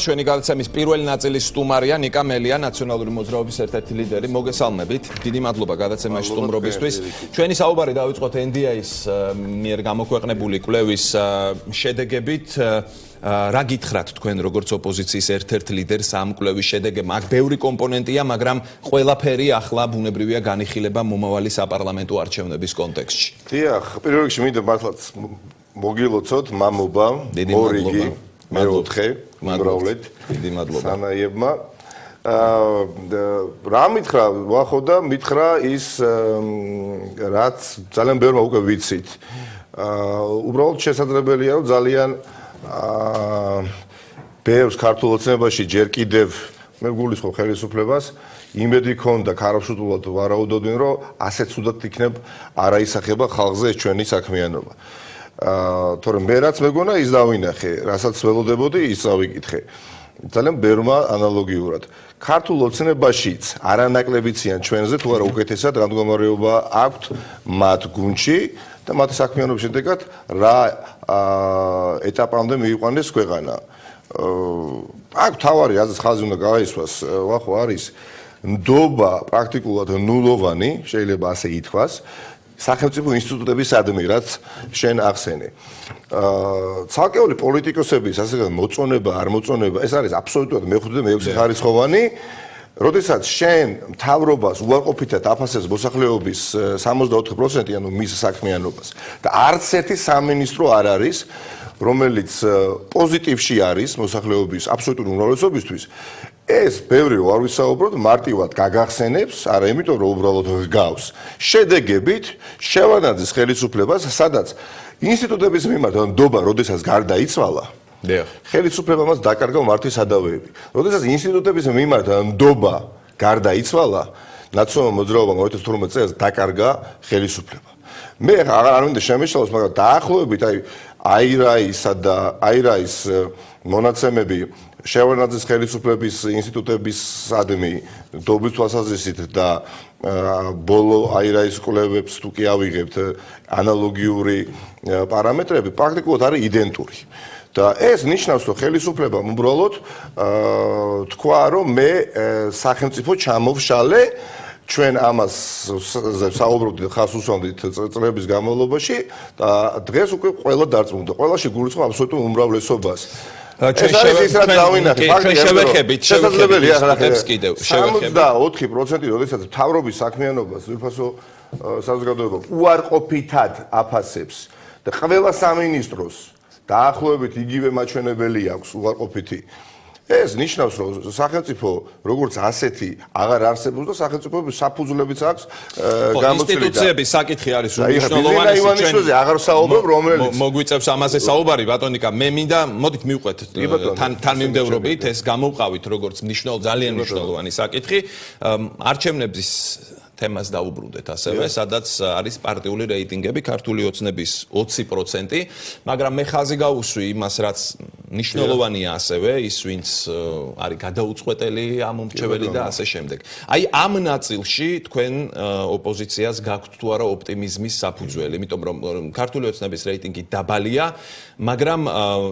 ჩვენი გადაცემის პირველი ნაწილის სტუმარია ნიკა მელია, ნაციონალური მოძრაობის ერთ-ერთი ლიდერი. მოგესალმებით. დიდი მადლობა გადაცემაში სტუმრობისთვის. ჩვენი საუბარი დავიწყოთ NDI-ის მიერ გამოქვეყნებული კვლევის შედეგებით. რა გითხრათ თქვენ როგორც ოპოზიციის ერთ-ერთ ლიდერს ამ კვლევის შედეგებმა? აქ ბევრი კომპონენტია, მაგრამ ყველაფერი ახლა ბუნებრივია განიხილება მომავალი საპარლამენტო არჩევნების კონტექსტში. დიახ, პირველ რიგში მინდა მართლაც მოგილოცოთ მამობა, მორიგი, მეოთხე, უმრავლეთ. დიდი მადლობა. სანაებმა. რა მითხრა, ვახოდა, მითხრა ის რაც ძალიან ბევრმა უკვე ვიცით. უბრალოდ შესაძლებელია, რომ ძალიან ბევრს ქართულ ოცნებაში ჯერ კიდევ მე გულისხმობ ხელისუფლებას იმედი ქონდა ქარავშუტულად ვარაუდობდნენ, რომ ასეც უდად იქნებ არაისახება ხალხზე ეს ჩვენი საქმიანობა. თორემ მე რაც მეგონა ის დავინახე, რასაც ველოდებოდი ის დავიკითხე. ძალიან ბევრმა ანალოგიურად. ქართულ ოცნებაშიც არანაკლები ციან ჩვენზე, თუ არა უკეთესად გამდგომარეობა აქვთ მათ გუნდში და მათ საქმიანობის შედეგად რა ეტაპამდე მიიყვანეს ქვეყანა. აქ თავარი რაზეც ხაზი უნდა გააისვას, ვახო არის ნდობა პრაქტიკულად ნულოვანი, შეიძლება ასე ითქვას. სახელმწიფო ინსტიტუტებისადმი, რაც შენ ახსენე. ცალკეული პოლიტიკოსების ასე მოწონება, არ მოწონება, ეს არის აბსოლუტურად მეხუთე და მეექვსე ხარისხოვანი. როდესაც შენ მთავრობას უარყოფითად აფასებს მოსახლეობის 64%, ანუ მის საქმიანობას და არც ერთი სამინისტრო არ არის, რომელიც პოზიტივში არის მოსახლეობის აბსოლუტური უმრავლესობისთვის. ეს ბევრი არ ვისაუბროთ, მარტივად გაგახსენებს, არა იმიტომ რომ უბრალოდ გავს. შედეგებით შევანაძის ხელისუფლებას, სადაც ინსტიტუტების მიმართ ნდობა, როდესაც გარდაიცვალა, ხელისუფლებამ დაკარგა მართლის სადავეები. როდესაც ინსტიტუტების მიმართ ნდობა გარდაიცვალა, ნაციონალურ მოძრაობამ 2012 წელს დაკარგა ხელისუფლება. მე არ მინდა შემეშალოს, მაგრამ დაახლოებით აირაისა და აირაის მონაცემები შევანაძის ხელისუფლების ინსტიტუტებისადმი ნდობის თვალსაზრისით და ბოლო აირაის კვლევებს თუ კი ავიღებთ ანალოგიური პარამეტრები პრაქტიკულად არის იდენტური. და ეს ნიშნავს, რომ ხელისუფლებამ უბრალოდ თქვა, რომ მე სახელმწიფო ჩამოვშალე, ჩვენ ამას საუბრობდით, ხას უსვამდით წლების განმავლობაში და დღეს უკვე ყველა დარწმუნდა. ყველაში გულისხმობ აბსოლუტურ უმრავლესობას. ჩვენ შევეხებით კიდევ 74%, როდესაც მთავრობის საქმიანობას ძვირფასო საზოგადოება უარყოფითად აფასებს და ყველა სამინისტროს დაახლოებით იგივე მაჩვენებელი აქვს უარყოფითი. ეს ნიშნავს, რომ სახელმწიფო როგორც ასეთი აღარ არსებობს და სახელმწიფოების საფუძვლებიც აქვს გამოცვლილი. ინსტიტუციების საკითხი არის უმნიშვნელოვანესი. ჩვენ აღარ საუბრობ, რომელიც მოგვიწევს ამაზე საუბარი, ბატონიკა, მე მინდა მოდით მივყვეთ თანმიმდევრობით, ეს გამოვყავით როგორც ძალიან მნიშვნელოვანი საკითხი. არჩევნების თემას დაუბრუნდეთ ასევე, სადაც არის პარტიული რეიტინგები, ქართული ოცნების 20%, მაგრამ მე ხაზი გავუსვი იმას, რაც მნიშვნელოვანია ასევე, ის ვინც არის გადაუწყვეტელი, ამომრჩეველი და ასე შემდეგ. აი ამ ნაწილში თქვენ ოპოზიციას გაქვთ თუ არა ოპტიმიზმის საფუძველი, იმიტომ რომ ქართული ოცნების რეიტინგი დაბალია, მაგრამ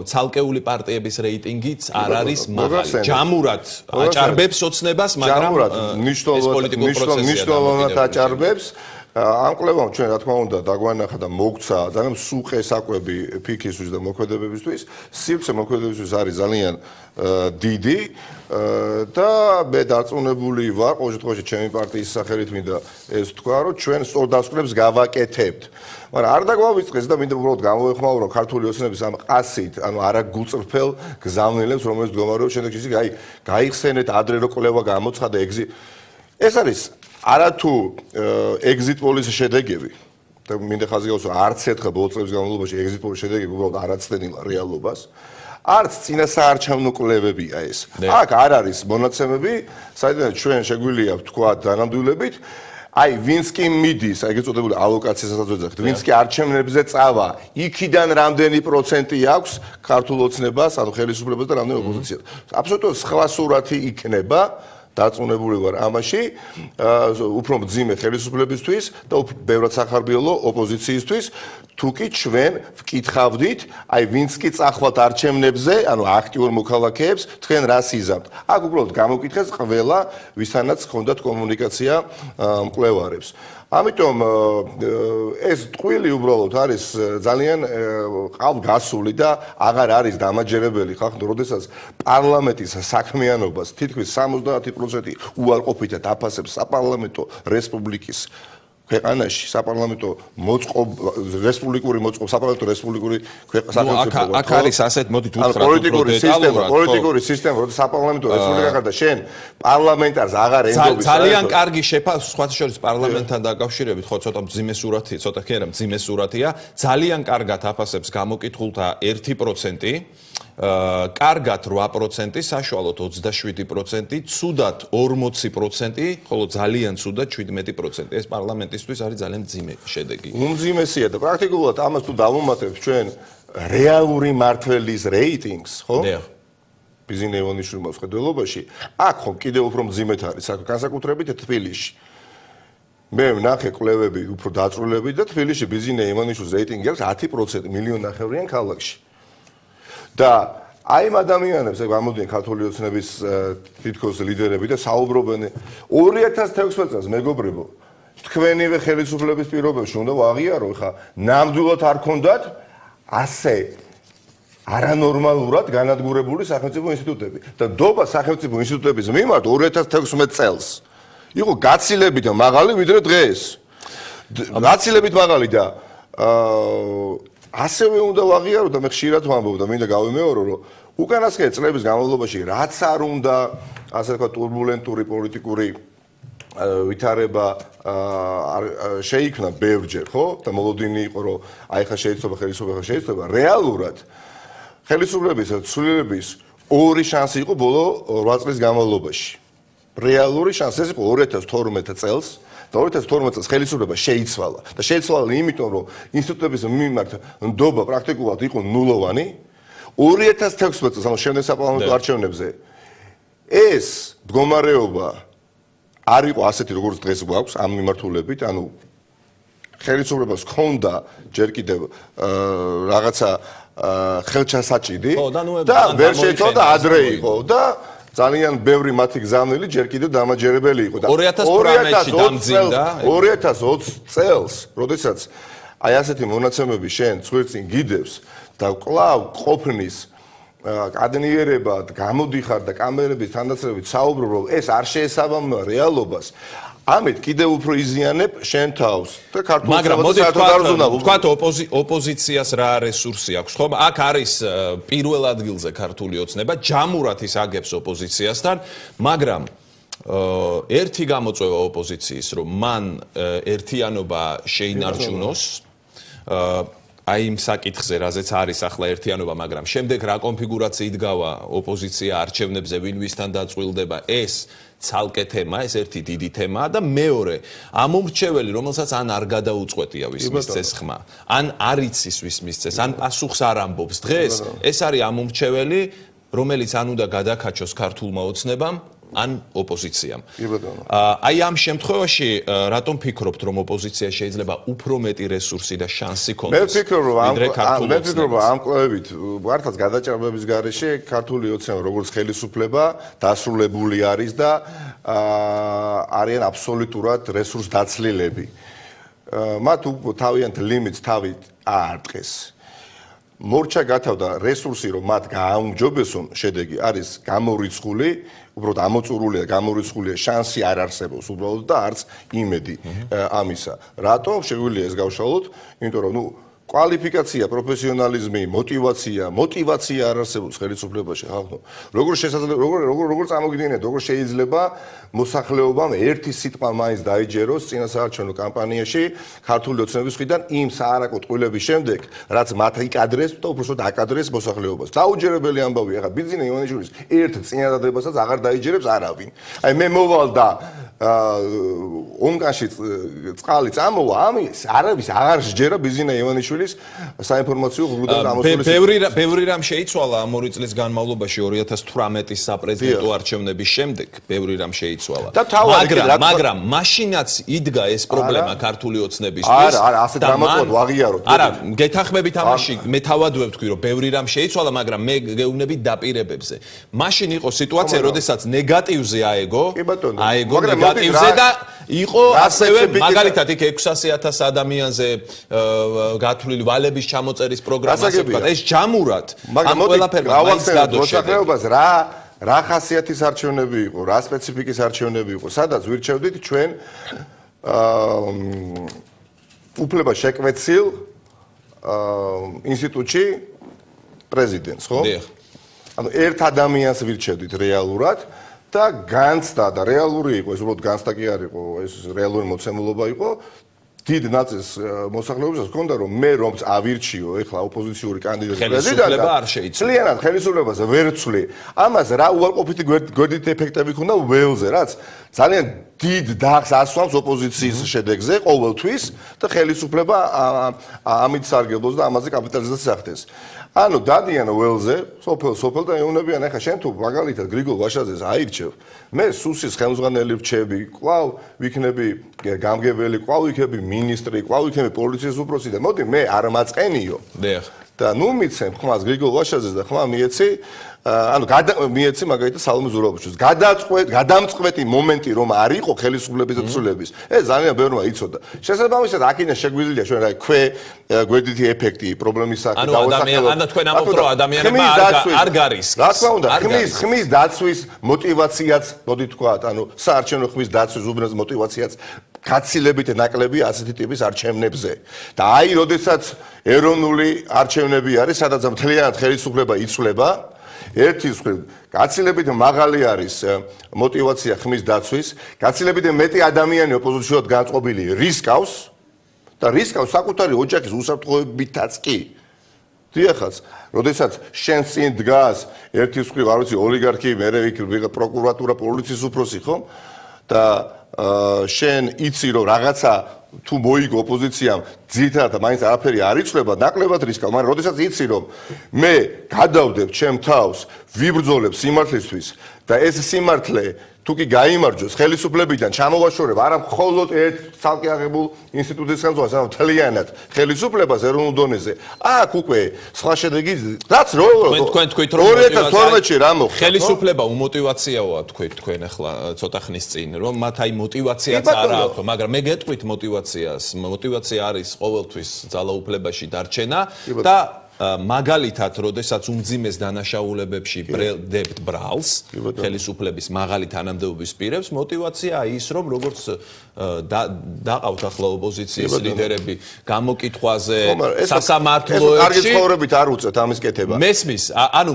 ცალკეული პარტიების რეიტინგიც არ არის მაღალი. ჯამურად აჭარბებს ოცნებას, მაგრამ ეს პოლიტიკურ პროცესია. აჭარბებს. ამ კვლევამ ჩვენ რა თქმა უნდა დაგვანახა და მოგცა ძალიან სუყე საკვები ფიქისთვის და მოქმედებებისთვის. სივრცე მოქმედებებისთვის არის ძალიან დიდი და მე დარწმუნებული ვარ, ყოველ შემთხვევაში ჩემი პარტიის სახელით მინდა ეს თქვა, რომ ჩვენ სწორ დასკვნებს გავაკეთებთ. მაგრამ არ დაგვავიწყეს და მინდა უბრალოდ გამოვეხმაურო ქართული ოცნების ამ ყასით, ანუ არაგულწრფელ გზავნილებს, რომელიც მდგომარეობს შემდეგში, გაიხსენეთ ადრე რო კვლევა გამოცხადა ეს არის არათუ exit polls შედეგები და მინდა ხაზი გავუსვა, არც ერთხელ ბოლო წლების განმავლობაში exit polls შედეგები უბრალოდ არ აცდენილა რეალობას. არც წინასაარჩევნო კვლევებია ეს. აქ არ არის მონაცემები, საიდანაც ჩვენ შეგვიძლია ვთქვა დანამდვილებით, აი ვინც კი მიდის, აი ეგეწოდებული ალოკაციასაც ვეძახით, ვინც კი არჩევნებზე წავა, იქიდან რამდენი პროცენტი აქვს ქართულ ოცნებას, ანუ ხელისუფლებას და რამდენი ოპოზიციას. აბსოლუტურად სხვა სურათი იქნება დარწმუნებული ვარ ამაში, უფრო მძიმე ხელისუფლებისთვის და უფრო ბევრად სახარბიელო ოპოზიციისთვის, თუკი ჩვენ ვკითხავდით, აი ვინც კი წახვალთ არჩევნებზე, ანუ აქტიურ მოქალაქეებს, თქვენ რას იზამთ. აქ უბრალოდ გამოკითხეს ყველა, ვისთანაც ჰქონდათ კომუნიკაცია მკვლევარებს. ამიტომ ეს ტყვილი უბრალოდ არის ძალიან ყავგასული და აღარ არის დამაჯერებელი ხალხი, როდესაც პარლამენტის საქმიანობას თითქმის 70% უარყოფითად აფასებს საპარლამენტო რესპუბლიკის ქვეყანაში საპარლამენტო რესპუბლიკური აქ არის ასეთ მოდით უთხრათ პოლიტიკური სისტემა, როდის საპარლამენტო რესპუბლიკა ხარ და შენ პარლამენტარს აღარ ენდობი. ძალიან კარგი სხვათა შორის პარლამენტთან დაკავშირებით, ხო, ცოტა მძიმე სურათია, ცოტა კი არა, მძიმე სურათია. ძალიან კარგად აფასებს გამოკითხულთა 1%, კარგად 8%, საშუალოდ 27%, ცუდად 40%, ხოლო ძალიან ცუდად 17%. ეს პარლამენტისთვის არის ძალიან მძიმე შედეგი. უმძიმესია და პრაქტიკულად ამას თუ დავუმატებთ ჩვენ რეალური მართველის რეიტინგს, ხო? ბიზინე ივანიშვილმა მხედველობაში, აქ ხო კიდევ უფრო მძიმედ არის, აქ განსაკუთრებით თბილისში. მე ვნახე კვლევები უფრო დაწვრილებით და თბილისში ბიზინე ივანიშვილის რეიტინგი აქვს 10%, მილიონნახევრიან ქალაქში. და აი ამ ადამიანებს გამოდიან ქართული ოცნების თითქოს ლიდერები და საუბრობენ 2016 წელს მეგობრებო თქვენივე ხელისუფლების პირობებში უნდა ვაღიარო ხა ნამდვილად არ ქონდათ ასე არანორმალურად განადგურებული სახელმწიფო ინსტიტუტები და დობა სახელმწიფო ინსტიტუტების მიმართ 2016 წელს იყო გაცილებით მაღალი ვიდრე დღეს გაცილებით მაღალი და ასევე უნდა ვაღიარო და მე ხშირად ვამბობ და მინდა გავიმეორო რომ უკანასკნელი წლების განმავლობაში რაც არ უნდა ასე ვთქვათ турბულენტური პოლიტიკური ვითარება შეიქმნა ბევრჯერ ხო და მოლოდინი იყო რომ აი ხა შეიძლება რეალურად ხელისუფლების ცვლილების ორი შანსი იყო ბოლო 8 წლის განმავლობაში რეალური შანსი ეს იყო 2012 წელს და 2012 წელს ხელისუფლება შეიცვალა და შეიცვალა იმიტომ რომ ინსტიტუტების მიმართ ნდობა პრაქტიკულად იყო ნულოვანი 2016 წელს ანუ შემდეგ საპარლამენტო არჩევნებზე ეს მდგომარეობა არ იყო ასეთი როგორც დღეს გვაქვს ამ მიმართულებით ანუ ხელისუფლებას ჰქონდა ჯერ კიდევ რაღაცა ხელჩასაჭიდი და ვერ შეიცვალა ადრე იყო და ძალიან ბევრი მათი გზავნილი ჯერ კიდევ დამაჯერებელი იყო და 2018-ში დამძიმდა 2020 წელს, როდესაც აი ასეთი მონაცემები შენ წვირწინ გიდევს და კვლავ ყოფნის კადნიერება გამოდიხარ და კამერების თანდაცრებით საუბრობ რომ ეს არ შეესაბამება რეალობას ამით კიდევ უფრო იზიანებ შენ თავს და ქართულ საერთოდ თქვათ ოპოზიციას რა რესურსი აქვს ხომ აქ არის პირველ ადგილზე ქართული ოცნება ჯამურად ის აგებს ოპოზიციასთან მაგრამ ერთი გამოწვევა ოპოზიციის რომ მან ერთიანობა შეინარჩუნოს აი იმ საკითხზე რაზეც არის ახლა ერთიანობა მაგრამ შემდეგ რა კონფიგურაციით გავა ოპოზიცია არჩევნებზე ვინ ვისთან დაწყვილდება ეს ცალკე თემა, ეს ერთი დიდი თემაა და მეორე, ამომრჩეველი, რომელსაც ან არ გადაუწყვეტია ვის მისცეს ხმა, ან არ იცის ვის მისცეს, ან პასუხს არ ამბობს. დღეს ეს არის ამომრჩეველი, რომელიც ან უნდა გადაკაჩოს ქართულმა ოცნებამ, ან ოპოზიციამ. აი ამ შემთხვევაში რატომ ფიქრობთ, რომ ოპოზიცია შეიძლება უფრო მეტი რესურსი და შანსი ქონდეს? მე ფიქრობ, რომ ამ კვლევებით მართლაც გადაჭარბების გარეშე ქართული ოცნება როგორც ხელისუფლება დასრულებული არის და არიან აბსოლუტურად რესურს დაცლილები. მათ თავიანთ ლიმიტს თავით აარტყეს. მორჩა გათავდა რესურსი რომ მათ გააუმჯობესონ შედეგი არის გამორიცხული უბრალოდ ამოწურულია გამორიცხულია შანსი არ არსებობს უბრალოდ და არც იმედი ამისა რატომ შეგვიძლია ეს გავშალოთ იმიტომ რომ კვალიფიკაცია პროფესიონალიზმი мотивация არ არსებობს ხელისუფლებაში ხალხო როგორ წარმოგიდგენიათ როგორ შეიძლება მოსახლეობამ ერთი სიტყვა მაინც დაიჯეროს წინასაარჩევნო კამპანიაში ქართული ოცნების მხრიდან იმ საარაკო ტყუილების შემდეგ რაც მათ იკადრეს და უბრალოდ აკადრეს მოსახლეობას დაუჯერებელი ამბავია ხა ბიზნე ივანიშვილის ერთ წინადადებასაც აღარ დაიჯერებს არავინ აი მე მოვალ და ონკანში წყალი წამოვა, ამის არავის აღარ შეჯერა ბიზინა ივანიშვილის საინფორმაციო გრუდან ამოსულის. ბევრი რამ შეიცვალა ამ 2 წლის განმავლობაში 2018-ის საპრეზიდენტო არჩევნების შემდეგ, ბევრი რამ შეიცვალა. მაგრამ მაშინაც იდგა ეს პრობლემა ქართული ოცნებისთვის. არა, ასე დრამატულად ვაღიაროთ. არა, გეთანხმებით ამაში, მე თავად ვთქვი, რომ ბევრი რამ შეიცვალა, მაგრამ მე გეუბნები დაპირებებზე. მაშინ იყო სიტუაცია, როდესაც ნეგატივზე აეგო, ნეგატივზე და იყო ასევე მაგალითად იქ 600,000 ადამიანზე გათვლილი ვალების ჩამოწერის პროგრამას ვთქვა. ეს ჯამურად ამ ყველაფერმა მაინც მოსახლეობას რა ხასიათის არჩევნები იყო, რა სპეციფიკის არჩევნები იყო, სადაც ვირჩევდით ჩვენ უფლება შეკვეცილ ინსტიტუტში პრეზიდენტს, ხო? ანუ ერთ ადამიანს ვირჩევდით რეალურად და განცდა და რეალური იყო, ეს უბრალოდ განცდა კი არ იყო, ეს რეალური მოცემულობა იყო. დიდ ნაწილს მოსახლეობისას ჰქონდა რომ მე რომც ავირჩიო ეხლა ოპოზიციური კანდიდატი პრეზიდენტად, ძალიანად ხელისუფლებას ვერ ვცვლი. ამას რა უარყოფითი გვერდითი ეფექტები ჰქონდა ველზე, რაც ძალიან დიდ დახს ასვამს ოპოზიციის შედეგზე ყოველთვის და ხელისუფლება ამით სარგებლობს და ამაზე კაპიტალიზაციას ახდენს. ანუ დადიან ველზე, სოფელ და ეუნებიან, ახლა შენ თუ მაგალითად გრიგოლ ვაშაძეს აირჩევ, მე სუსის ხელმძღვანელი ვრჩები, კვლავ ვიქნები გამგებელი, კვლავ ვიქნები მინისტრი, კვლავ ვიქნები პოლიციის უფროსი და მოდი მე არ მაწყენიო. და ნუ მიცემ ხმას გრიგოლ ვაშაძეს და ხმა მიეცი, ანუ მიეცი მაგალითად სალომე ზურაბაშვილს. გადამწყვეტი მომენტი რომ არ იყო ხელისუფლების და ცვლილების, ეს ძალიან ბევრმა იცოდა. შესაბამისად აქედან შეგვიძლია ჩვენ რა გვერდითი ეფექტი პრობლემის სახე დავასახელოთ. ანუ თქვენ ამბობთ რომ ადამიანებმა არ გარისკს. რა თქმა უნდა, ხმის დაცვის мотиваციაც, მოდი თქვათ, ანუ საარჩევნო ხმის დაცვის უბნელს мотиваციაც გაცილებით ნაკლები ასეთი ტიპის არჩევნებზე. და აი, როდესაც ეროვნული არჩევნები არის, სადაც მთლიანად ხელისუფლება იცვლება, ერთი მხრივ გაცილებით მაღალი არის мотиваცია ხმის დაცვის, გაცილებით მეტი ადამიანი ოპოზიციოდ განწყობილი რისკავს და რისკავს საკუთარი ოჯახის უსაფრთხოებითაც კი. დიახაც, როდესაც შენ წინ დგას ერთი მხრივ, არ ვიცი, ოლიგარქი, მერე პროკურატურა, პოლიციის უფროსი, ხო? და შენ იცი რომ რაღაცა თუ მოიგო ოპოზიციამ ძირითადად მაინც არაფერი არ იცვლება, ნაკლებად რისკავ, მაგრამ როდესაც იცი რომ მე გადავდებ ჩემ თავს, ვიბრძოლებ სიმართლისთვის და ეს სიმართლე თუ კი გაიმარჯვოს ხელისუფლებიდან ჩამოვაშორებ არა მხოლოდ ერთ ცალკე აღებულ ინსტიტუტის ხელმძღვანელს, არამედ მთლიანად ხელისუფლებას ეროვნულ დონეზე. აქ უკვე სხვა შედეგი რაც თქვენ თქვით რომ 2012-ში რა მოხდა? ხელისუფლება უმოტივაციაოა თქვით თქვენ ახლა ცოტა ხნის წინ, რომ მათ აი мотиваციაც არ აქვს, მაგრამ მე გეტყვით мотиваციას. мотивაცია არის ყოველთვის ძალაუფლებაში დარჩენა და მაგალითად, როდესაც უმძიმეს დანაშაულებებში ბრალდებთ ბრალს, ხელისუფლების მაღალი თანამდებობის პირებს, мотиваციაა ის, რომ როგორც დაყავთ ახლა ოპოზიციის ლიდერები გამოკითხვაზე სასამართლოებში. კარგი ცხოვრებით არ უწევთ ამის კეთება. მესმის, ანუ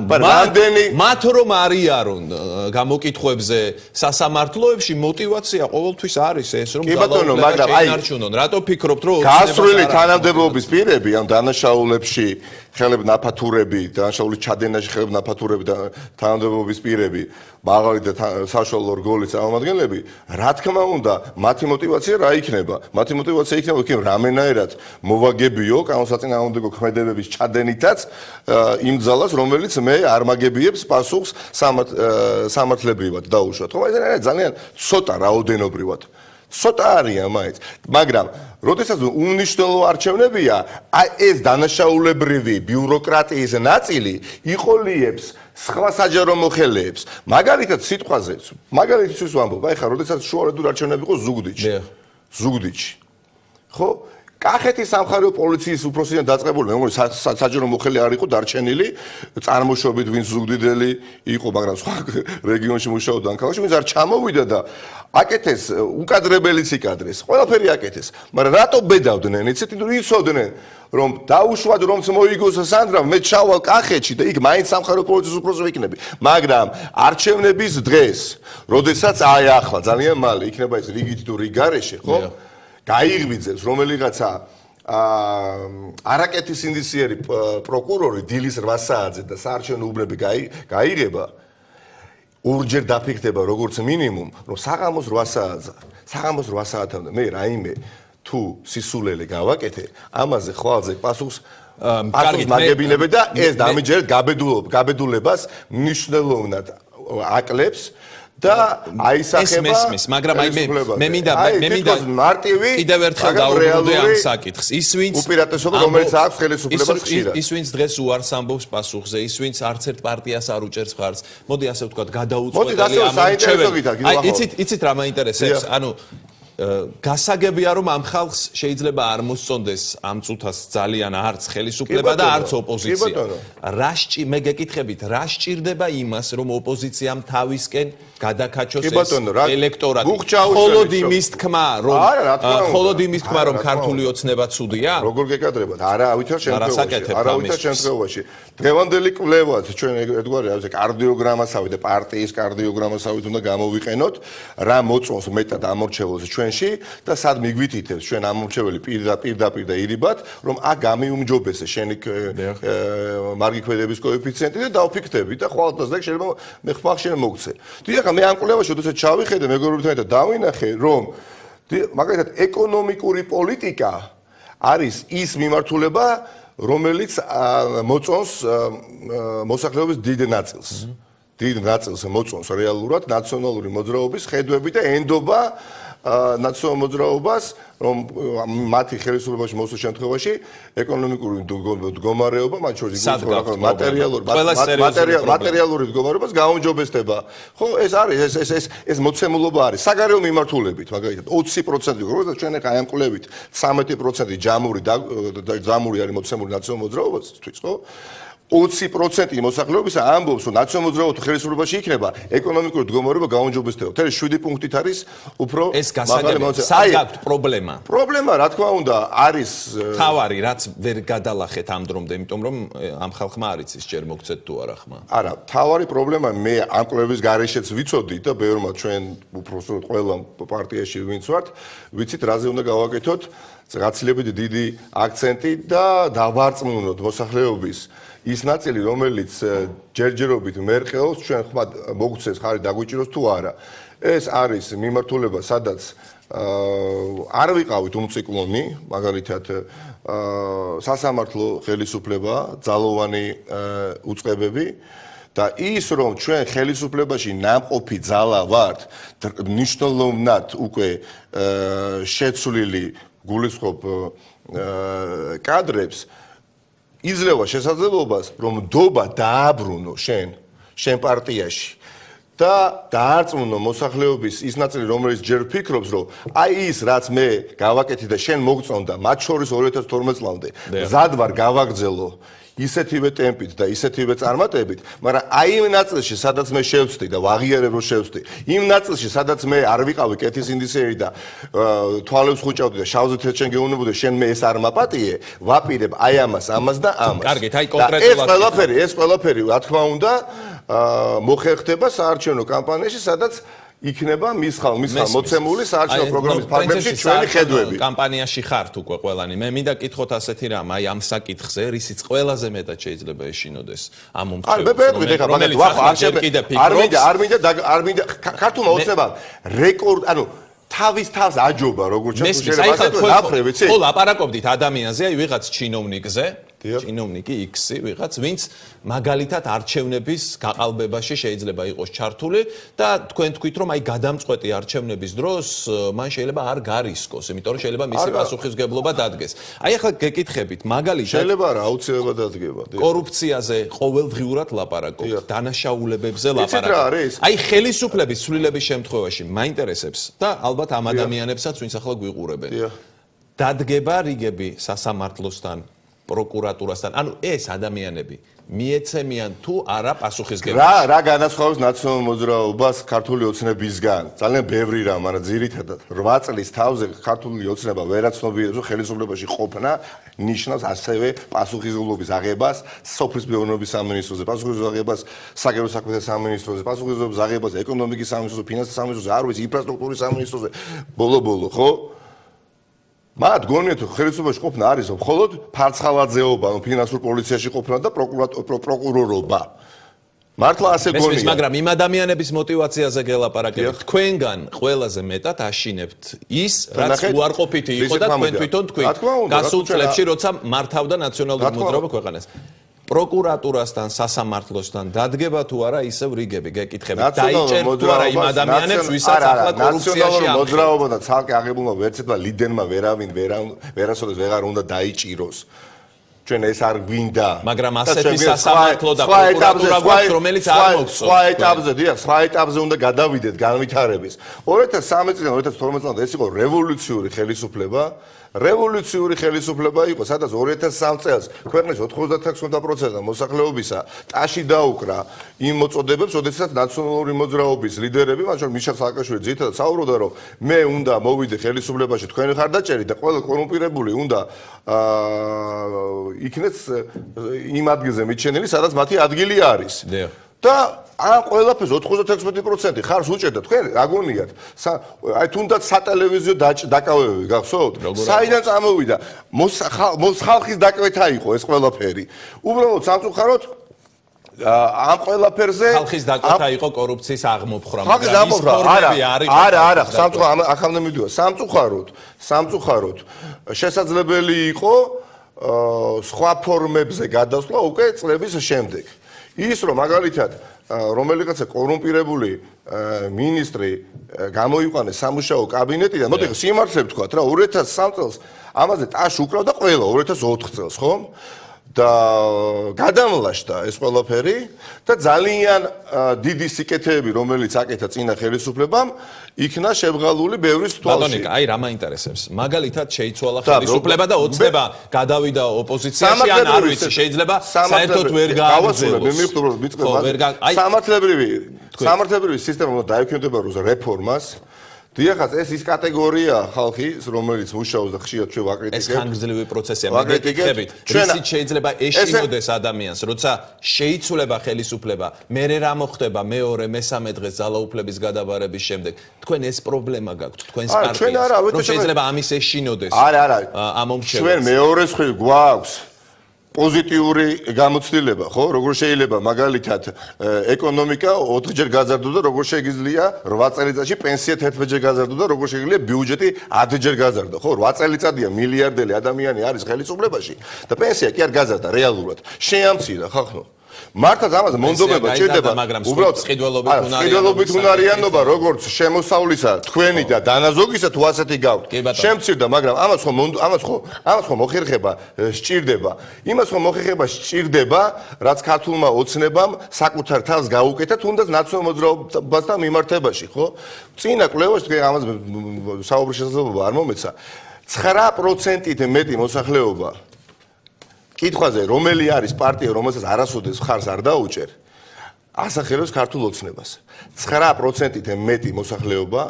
მათ რომ არიარონ გამოკითხვებზე სასამართლოებში, мотиваცია ყოველთვის არის ეს, რომ ძალაუფლება შეინარჩუნონ. რატო ფიქრობთ, რომ გასწრული თანამდებობის პირები ამ დანაშაულებში ხელებ ნაფათურები, დანაშაულის ჩადენაში ხელებ ნაფათურები და თანამდებობის პირები, მაღალი და საშუალო რგოლის წარმომადგენლები, რა თქმა უნდა, მათი мотиваცია რა იქნება? მათი мотиваცია იქნება იქ რამენაერად მოვაგებიო კანონსაწინააღმდეგო ქმედებების ჩადენითაც იმ ძალას, რომელიც მე არ მაგებიებს პასუხს სამართლებრივად დაუშვათ. ხო, ეს ძალიან ცოტა რაოდენობრივად. ცოტა არიან მაინც, მაგრამ როდესაც უნიშნელო არჩევნებია, აი ეს დანაშაულებრივი ბიუროკრატიის ნაწილი იყოლიებს სხვა საჯარო მოხელეებს. მაგალითად სიტყვაზე, მაგალითისთვის ვამბობ, აი ხა როდესაც შუალედურ არჩევნები იყო ზუგდიდში. ხო? კახეთის სამხარეო პოლიციის უფროსიდან დაწყებული, მე მგონი საჯარო მოხელე არ იყო დარჩენილი, წარმოშობით ვინც ზუგდიდელი იყო, მაგრამ სხვა რეგიონში მუშაობდა ან ქალაქში, ვინც არ ჩამოვიდა და აკეთეს უკადრებელიც იკადრეს, ყველაფერი აკეთეს. მაგრამ რატო ბედავდნენ? იცით, იცოდნენ, რომ დაუშვათ რომც მოიგოს სანდრა, მე ჩავალ კახეთში და იქ მაინც სამხარეო პოლიციის უფროსი ვიქნები. მაგრამ არჩევნების დღეს, როდესაც აი ახლა ძალიან მალე იქნება ეს რიგით თუ რიგარეში, ხო? გაიღვიძებს რომელიღაცა არაკეთის ინდიციერი პროკურორი დილის 8 საათზე და საარჩევნო უბნები გაიღება, ორჯერ დაფიქრდება როგორც მინიმუმ, რომ საღამოს 8 საათზე, საღამოს 8 საათამდე მე რაიმე თუ სისულელე გავაკეთე, ამაზე ხვალზე პასუხს მაგებინებე და ეს დამიჯერეთ გაბედულებას მნიშვნელოვნად აკლებს და აისახება ეს მაგრამ მე მინდა მარტივი კიდევ ერთხელ დაუბრუნდე ამ საკითხს ის ვინც უპირატესობა რომელიც აქვს ხელისუფლებას ხშირად ის ვინც დღეს უარს ამბობს პასუხზე ის ვინც არც ერთ პარტიას არ უჭერს ხარს მოდი ასე ვთქვათ გადაუწყვეტელი ამორჩეველი იცით რა მაინტერესებს ანუ გასაგებია რომ ამ ხალხს შეიძლება არ მოსწონდეს ამ წუთას ძალიან არც ხელისუფლება და არც ოპოზიცია მე გეკითხებით რა სჭირდება იმას რომ ოპოზიციამ თავისკენ გადაკაჩოს ეს ელექტორატი მხოლოდ იმის თქმა რომ ქართული ოცნება ცუდია როგორ გეკადრებათ არავითარ შემთხვევაში დღევანდელი კვლევაც ჩვენ ერთგვარი ასე კარდიოგრამასავით და პარტიის კარდიოგრამასავით უნდა გამოვიყენოთ რა მოწონს მეტად ამორჩეველს ჩვენში და სად მიგვითითებს ჩვენ ამორჩეველი პირდაპირ და ირიბად რომ აქ გამიუმჯობესე შენი მარგი ქმედების კოეფიციენტი და დავფიქრდები და ხვალდას და შეიძლება მე ხმახშენ მოგცე დიახ მე ამ კვლევაში ოდესაც ჩავიხედე მეგობრებთან ერთად დავინახე რომ მაგალითად ეკონომიკური პოლიტიკა არის ის მიმართულება რომელიც მოწონს მოსახლეობის დიდ ნაწილს მოწონს რეალურად ნაციონალური მოძრაობის ხედვები და ენდობა ნაციონალურ მოძრაობას რომ მათი ხელისუფლებაში მოსულ შემთხვევაში ეკონომიკური მდგომარეობა მათ შორის მატერიალური მდგომარეობას გაუმჯობესდება ხო ეს არის ეს მოცემულობა არის საგარეო მიმართულებით მაგალითად 20% როგორც ჩვენ ახლა ამ კვლევით 13% ჯამური არის მოცემული ნაციონალურ მოძრაობისთვის ხო 20% მოსახლეობისა ამბობს, რომ ნაციონალურ მოძრაობათა ხელისუფლებაში იქნება ეკონომიკური მდგომარეობა გაუმჯობესდება. თერე 7 პუნქტით არის უფრო ეს გასაგებია. სად გაქვთ პრობლემა? პრობლემა, რა თქმა უნდა, არის თავარი, რაც ვერ გადალახეთ ამ დრომდე, იმიტომ რომ ამ ხალხმა არ იცის ჯერ მოგცეთ თუ არა ხმა. არა, თავარი პრობლემა მე ამ კვლევის გარეშეც ვიცოდი და ბევრმა ჩვენ უბრალოდ ყველა პარტიაში ვინც ვართ, ვიცით რაზე უნდა გავაკეთოთ გაცილებით დიდი აქცენტი და დავარწმუნოთ მოსახლეობის ის ნაწილი რომელიც ჯერჯერობით მერყეობს ჩვენ ხმა მოგცეს ხარი დაგვიჭიროს თუ არა ეს არის მიმართულება სადაც არ ვიყავით უმციკლონი მაგალითად სასამართლო ხელისუფლება ძალოვანი უწყებები და ის რომ ჩვენ ხელისუფლებაში ნამყოფი ძალა ვართ მნიშვნელოვნად უკვე შეცვლილი გულისხმობ კადრებს იძლევა შესაძლებლობას რომ დობა დააბრუნო შენ პარტიაში და დაარწმუნო მოსახლეობის ის ნაწილი რომელიც ჯერ ფიქრობს რომ აი ის რაც მე გავაკეთე და შენ მოგწონდა მათ შორის 2012 წლამდე მზად ვარ გავაგრძელო ისეთივე ტემპით და ისეთივე წარმატებით, მაგრამ აი იმ ნაწილში, სადაც მე შევწდი და ვაღიარებ რომ შევწდი, იმ ნაწილში, სადაც მე არ ვიყავი კეთილსინდისეები და თვალებს ხუჭავდი და შავზე თეთრ შენ გეუბნებოდი, შენ მე ეს არ მაპატიე, ვაპირებ აი ამას და ამას. კარგით, აი კონკრეტულად ეს ყველაფერი, რა თქმა უნდა, მოხერხდება საარჩევნო კამპანიაში, სადაც იქნება მის ხალ მოცემული საარჩევნო პროგრამის ფარგლებში ჩვენი ხედვები. კამპანიაში ხართ უკვე ყველანი. მე მინდა კითხოთ ასეთი რამ, აი ამ საკითხზე, რისიც ყველაზე მეტად შეიძლება ეშინოდეს ამ არ მინდა ქართულმა ოცნებამ რეკორდ, ანუ თავის თავს აჯობა, როგორც შეიძლება ნაფრე, ვიცი? ხო, ლაპარაკობდით ადამიანზე, აი ვიღაც ჩინოვნიკზე, ჩინოვნიკი X-ი, ვიღაც, ვინც მაგალითად არჩევნების გაყალბებაში შეიძლება იყოს ჩართული და თქვენ თქვით, რომ აი გადამწყვეტი არჩევნების დროს მან შეიძლება არ გარისკოს, იმიტომ რომ შეიძლება მისი პასუხისმგებლობა დადგეს. აი ახლა გეკითხებით, მაგალითად შეიძლება რა, აუცილებლად დადგება. კორუფციაზე ყოველდღიურად ლაპარაკობთ, დანაშაულებებზე ლაპარაკობთ. აი ხელისუფლების ცვლილების შემთხვევაში მაინტერესებს და ალბათ ამ ადამიანებსაც ვინც ახლა გვიყურებენ. დადგება რიგები სასამართლოსთან პროკურატურასთან. ანუ ეს ადამიანები მიეცემიან თუ არა პასუხისმგებლობას. რა განასხვავებს ნაციონალურ მოძრაობას ქართული ოცნებისგან? ძალიან ბევრი რამ, მაგრამ ძირითადად 8 წლის თავზე ქართული ოცნება ვერაცნობიერებს, რომ ხელისუფლებაში ყოფნა ნიშნავს ასევე პასუხისმგებლობის აღებას სოფლის მეურნეობის სამინისტროზე, პასუხისმგებლობის აღებას საგარეო საქმეთა სამინისტროზე, პასუხისმგებლობის აღებას ეკონომიკის სამინისტროზე, ფინანსთა სამინისტროზე, არ ვიცი, ინფრასტრუქტურის სამინისტროზე, ბოლო, ხო? მათ გონიათ ხელისუფლებაში ყოფნა არის მხოლოდ ფარცხალაძეობა, ფინანსურ პოლიციაში ყოფნა და პროკურორობა. მართლა ასე გონია. მაგრამ იმ ადამიანების мотиваციაზე გელაპარაკებით. თქვენგან ყველაზე მეტად აშინებთ ის, რაც უარყოფითი იყო და თქვენ თვითონ თქვით. გასულ წლებში, როცა მართავდა ნაციონალური მოძრაობა ქვეყანას. პროკურატურასთან, სასამართლოსთან დადგება თუ არა ისევ რიგები, გეკითხებით. დაიჭერთ თუ არა იმ ადამიანებს, ვისაც ახლა კორუფციაში ამხდარია. მოძრაობა და ცალკე აღებულმა ვერცერთმა ლიდერმა ვერასოდეს ვეღარ უნდა დაიჭიროს. ჩვენ ეს არ გვინდა. მაგრამ ასეთი სასამართლო და პროკურატურა გვაქვს, რომელიც არ მოგწონს. სხვა ეტაპზე უნდა გადავიდეთ განვითარების. 2013 წლიდან 2012 წლამდე ეს იყო რევოლუციური ხელისუფლება. რევოლუციური ხელისუფლება იყო, სადაც 2003 წელს ქვეყნის 96% მოსახლეობისა ტაში დაუკრა იმ მოწოდებებს, როდესაც ნაციონალური მოძრაობის ლიდერები, მათ შორის მიშელ სააკაშვილი ძირითადად საუბრობდა, რომ მე უნდა მოვიდე ხელისუფლებაში, თქვენი ხარდაჭერით და ყველა კორუმპირებული უნდა იქნეს იმ ადგილზე მიჩენილი, სადაც მათი ადგილი არის. და ამ ყველაფერს 96% ხარს უჭერდა თქვენ რა გონიათ აი თუნდაც სატელევიზიო დაკავებები გახსოვთ საიდან წამოვიდა ხალხის დაკვეთა იყო ეს ყველაფერი უბრალოდ სამწუხაროდ ამ ყველაფერზე ხალხის დაკვეთა იყო კორუფციის აღმოფხრა ხალხის აღმოფხრა არა სამწუხაროდ ახამდე მიდიოდა სამწუხაროდ შესაძლებელი იყო სხვა ფორმებზე გადასვლა უკვე წლების შემდეგ ის რომ მაგალითად რომელიღაცა კორუმპირებული მინისტრი გამოიყვანეს სამუშაო კაბინეტიდან, მოდი სიმართლე ვთქვათ რა 2003 წელს ამაზე ტაშ უკრავდა ყველა 2004 წელს, ხო? და გადამლაშდა ეს ყველაფერი და ძალიან დიდი სიკეთეები რომელიც აკეთა წინა ხელისუფლებამ იქნა შევღალული ბევრის თვალში. ბატონიკა, აი რა მაინტერესებს. მაგალითად შეიცვალა ხელისუფლება და ოცნება გადავიდა ოპოზიციაში ან არ ვიცი, შეიძლება საერთოდ ვერ გააგრძელოს. სამართლებრივი სისტემა უნდა დაექვემდებაროს რეფორმას. დიახაც ეს ის კატეგორია ხალხი რომელიც მუშაობს და ხშირად ჩვენ ვაკრიტიკებთ. ეს ხანგრძლივი პროცესია. მეგეთიკებით. რისით შეიძლება ეშინოდეს ადამიანს, როცა შეიცვლება ხელისუფლება, მერე რა მოხდება მეორე, მესამე დღეს ძალაუფლების გადაბარების შემდეგ. თქვენ ეს პრობლემა გაქვთ, თქვენს პარტიას. რომ შეიძლება ამის ეშინოდეს. არა. ამ მომჩევას. ჩვენ მეორე მხრივ გვაქვს პოზიტიური გამოცდილება, ხო? როგორ შეიძლება მაგალითად ეკონომიკა 4ჯერ გაზარდო და როგორ შეიძლება 8 წელიწადში პენსია 11ჯერ გაზარდო და როგორ შეიძლება ბიუჯეტი 10ჯერ გაზარდო, ხო? 8 წელიწადია მილიარდელი ადამიანი არის ხელისუფლებაში და პენსია კი არ გაზარდა რეალურად. შეამცირა ხახნო. მართლაც ამაზე მონდომება ჭირდება უბრალოდ სყიდველობით უნარიანობა როგორც შემოსავლისა თქვენი და დანაზოგისა თუ ასეთი გაქვთ შემცირდა მაგრამ ამას ხო მოხერხება სჭირდება იმას ხო მოხერხება სჭირდება რაც ქართულმა ოცნებამ საკუთარ თავს გაუკეთა თუნდაც ნაციონალურ მოძრაობასთან მიმართებაში ხო წინა კვლევაში თქვენ ამაზე საუბრის შესაძლებლობა არ მომეცა 9%-ით მეტი მოსახლეობა კითხვაზე რომელი არის პარტია რომელსაც არასოდეს ხარს არ დაუჭერ ასახელებს ქართულ ოცნებას 9%-ით მეტი მოსახლეობა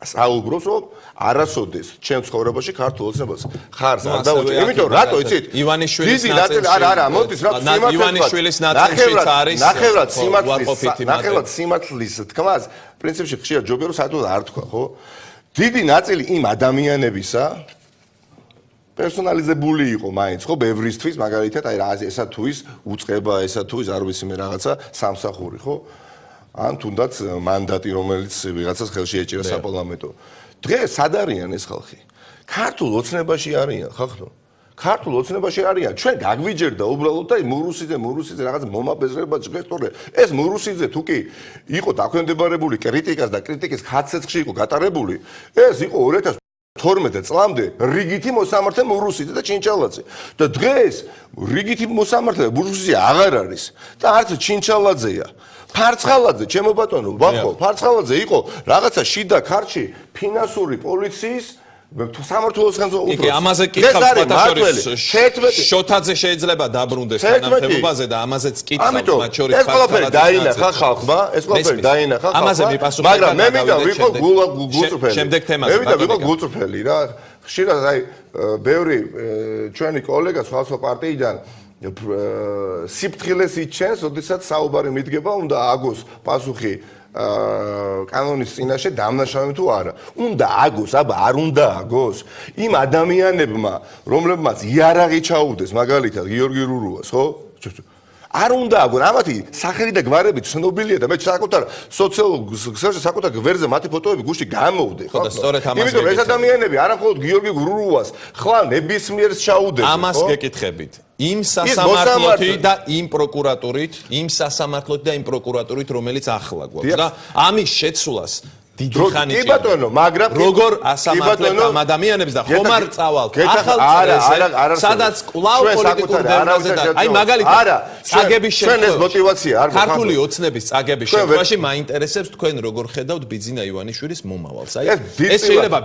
საუბრობს რომ არასოდეს ჩემ ცხოვრებაში ქართულ ოცნებას ხარს არ დაუჭერ იმიტომ რატო იცით ივანიშვილის ნაწილში ნახევრად სიმართლის თქმას პრინციპში ხშირად ჯობია რომ საერთოდ არ თქვა ხო დიდი ნაწილი იმ ადამიანებისა პერსონალიზებული იყო მაინც ხო ბევრისთვის მაგალითად აი რა ესა თუ ის უწყება ესა თუ ის არ ვიცი მე რაღაცა სამსახური ხო ან თუნდაც მანდატი რომელიც ვიღაცას ხელში ეჭირა საპარლამენტო დღეს სად არიან ეს ხალხი ქართულ ოცნებაში არიან ხახნო ქართულ ოცნებაში არიან ჩვენ გაგვიჯერდა უბრალოდ და მურუსიძე რაღაც მომაბეზრება ჭრეთორე ეს მურუსიძე თუ კი იყო დაქვემდებარებული კრიტიკას და კრიტიკის ხაცეცხში იყო გატარებული ეს იყო 2012 წლამდე რიგითი მოსამართლე მურუსიძე და ჩინჩალაძე და დღეს რიგითი მოსამართლე მურუსიძე აღარ არის და არც ჩინჩალაძეა ფარცხალაძე ჩემო ბატონო ვახო ფარცხალაძე იყო რაღაცა შიდა ქარჩი ფინანსური პოლიციის სამართლოს ხელზე უბრალოდ კი ამაზე კითხავს პატაშორის შოთაძე შეიძლება დაბრუნდეს თანამდებობაზე და ამაზეც კითხავს მათ შორის ეს ყველაფერი დაინახა ხალხმა ეს ყველაფერი დაინახა ხალხმა მაგრამ მე მინდა ვიყო გულწრფელი შემდეგ თემაზე მე მინდა ვიყო გულწრფელი რა ხშირად აი ბევრი ჩვენი კოლეგა სხვა პარტიიდან სიფრთხილეს იჩენს, ოდესაც საუბარი მიდგება, უნდა აგოს პასუხი კანონის წინაშე დამნაშავემ თუ არა. უნდა აგოს, აბა არ უნდა აგოს. იმ ადამიანებმა, რომლებმაც იარაღი ჩაუდეს, მაგალითად გიორგი რურუას, ხო? არ უნდა აგონ ამათი სახელი და გვარები ცნობილია და მე საკუთარ სოციალურ ქსელში საკუთარ გვერდზე მათი ფოტოები გუშინ გამოვდე ხო და სწორედ ამას იმიტომ რომ ეს ადამიანები არა მხოლოდ გიორგი გურუას ხლა ნებისმიერს ჩაუდებენ ამას გეკითხებით იმ სასამართლოთი და იმ პროკურატურით იმ სასამართლოთი და იმ პროკურატურით რომელიც ახლა გვაქვს და ამის შეცვლას დიდი ხანი კი ბატონო, მაგრამ როგორ ასამართლებთ ამ ადამიანებს და ხომ არ წავალთ ახალ წრეზე, სადაც კვლავ პოლიტიკურ დევნაზე და აი მაგალითად წაგების ჩვენ ეს მოტივაცია არ გვაქვს. ქართული ოცნების წაგების შემთხვევაში მაინტერესებს თქვენ როგორ ხედავთ ბიძინა ივანიშვილის მომავალს. აი ეს შეიძლება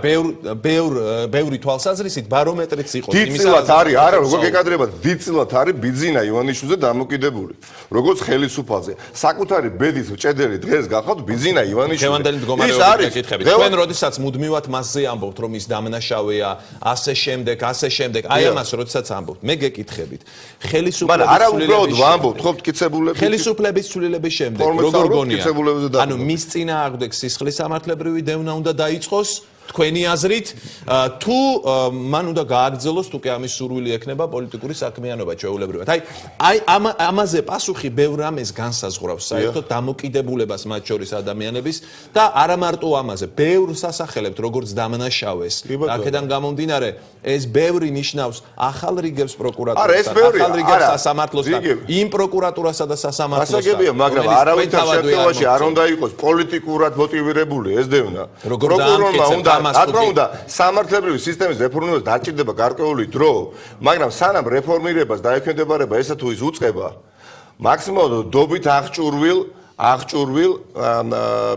ბევრი თვალსაზრისით ბარომეტრიც იყოს იმისათვის არის, არა, როგორ გეკადრებათ, დიდწილად არის ბიძინა ივანიშვილზე დამოკიდებული. როგორც ხელისუფალზე. საკუთარი ბედის მჭედელი დღეს გახავთ ბიძინა ივანიშვილი. თქვენ როდესაც მუდმივად მასზე ამბობთ რომ ის დამნაშავეა ასე შემდეგ აი ამას როდესაც ამბობთ მე გეკითხებით ხელისუფლების ცვლილების შემდეგ როგორ გონია ანუ მის წინააღმდეგ სისხლის სამართლებრივი დევნა უნდა დაიწყოს თქვენი აზრით თუ მან უნდა გააგრძელოს თუ კი ამის სურვილი ექნება პოლიტიკური საქმიანობა ჩვეულებრივად აი ამაზე პასუხი ბევრ რამეს განსაზღვრავს საერთოდ დამოკიდებულებას მათ შორის ადამიანების და არა მარტო ამაზე ბევრ სასახელებთ როგორც დამნაშავეს აქედან გამომდინარე ეს ბევრი ნიშნავს ახალ რიგებს პროკურატურასთან ახალ რიგებს სასამართლოსთან იმ პროკურატურასა და სასამართლოსთან ასაგებია მაგრამ არავითარ შემთხვევაში არ უნდა იყოს პოლიტიკურად მოტივირებული ეს დევნა პროკურორმა უნდა რა უნდა სამართლებრივი სისტემის რეფორმირებას დაჭირდება გარკვეული დრო, მაგრამ სანამ რეფორმირებას დაექვემდებარება ესა თუ ის უწყება, მაქსიმალურად დობით აღჭურვილ